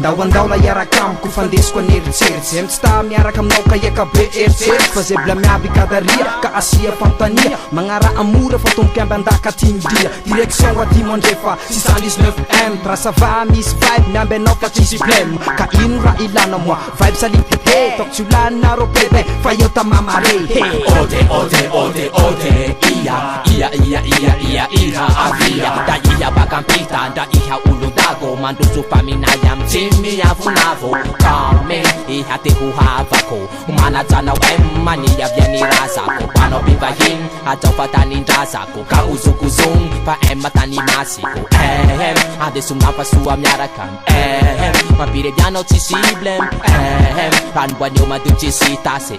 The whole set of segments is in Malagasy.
andao la iaraka amiko fandesiko aneritseritsy tsy ta miaraka aminao ka iakabe eritseritsy fa zay bla miaby kadaria ka asia fantania magnara amora fa tomboky amby andaka tindria direction aty mandrefa 619M tra ça va misy vibe miamby anao fa tsisy blème ka ino raha ilana moi vibe salipete taoko tsy olana ropete fa eo tamamare ode ia avia da ia bakampita da iha ulundago mandusu paminayam timi avunavo kame iha tehuhavako manajana wemmani yavyani razako pano bivahin atau fatani razako kauzukuzung pa ematani masiko ade sumapa suam yarakam mapire biano cisiblem ran banyo madunci sitase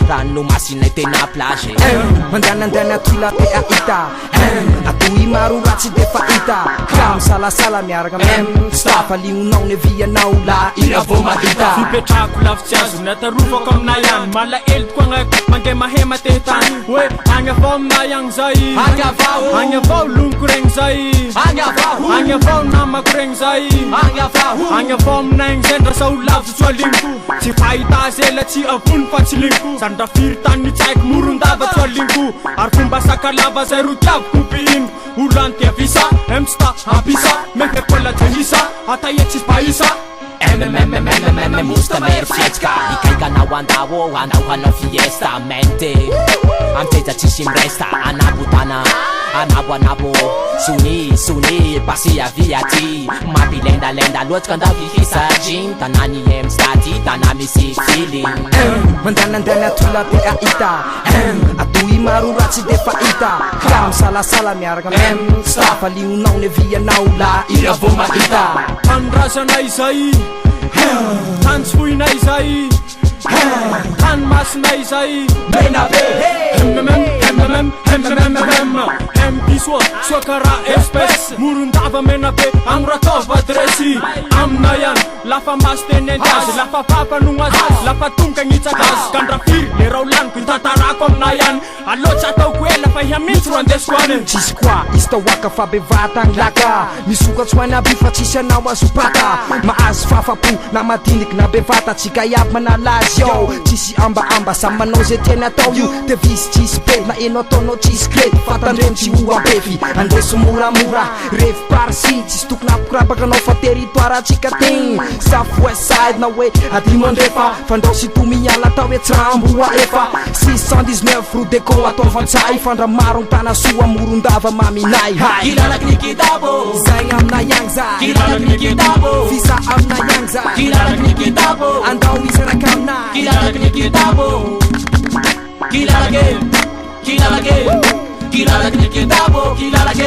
ranu masinete na plage mandanandana tulate aita atui maru ratsy defa ita kam salasala miaraka staff alignonao ne vianao la ira vo mahita fipetrako lavitsy azo natarofako aminay any malaelo tokoa agnaiko mandeha mahema tehtany hoe agny avao aminay agny zay agny avao lonoko regny zay agny avao namako regny zay agny avao aminay agny zay ndrasa olo lavitsy tsy alignoko tsy fahita zela tsy avony fa tsy lignoko zany ndra firy tany ny tsaiko morondava tsy alignoko ary fomba sakalava zay ro tiavoko mpihino olo any tia visa emsta ampisa mehekola jehisa ataia tsisy bahisa musta merfietka ikaikanao andao hanao fiesta mente amteja tsisy mresta anabotana anabo suni pasia viati mampilendalenda loatsika andao hihisajin tanany emstati tana misy feeling mandanandana tulate aita atui maru ratsy defa ita kam salasala miaraka staff alignonao ne vianao la ira vo mahita tanrazanay zay tany tsy fohinay zay tany masinay zay menabe empisoa soa kara espèce morondava menabe amratova adresy aminay any lafa masy tenendazy lafa fapanogno azy lafa tonga gnitsaka azy ka ndra firy le raha olaniko intantarako aminay any aloha tsy ataoko ela fa ihamitsy ro andesiko any tsisy koa izy tahoaka fa bevata anglaka misokatsy ho any aby fa tsisy anao azopaka mahazo fafapo na madiniky na bevata tsika iaby manalazy ao tsisy ambaamba samy manao zay tiany atao io te visy tsisy be na eno ataonao tsisy krety fa tandreny tsy ho ampefy andreso moramora refi parsy tsisy tokony apikorabaka anao fa territoire atsika tegny south west side na hoe adimo andrefa fandrao sy tomiala atao hoe tramboa efa 619 ro deco ataovantsay fandra maro ntana soa morondava maminay kilalaky nikitabo zay aminay agny za kilalaky nikitabo visa aminay agny za kilalaky nikitabo andao izy raka aminay kilalaky nikitabo kilalaky nikitabo kilalaky nikitabo kilalaky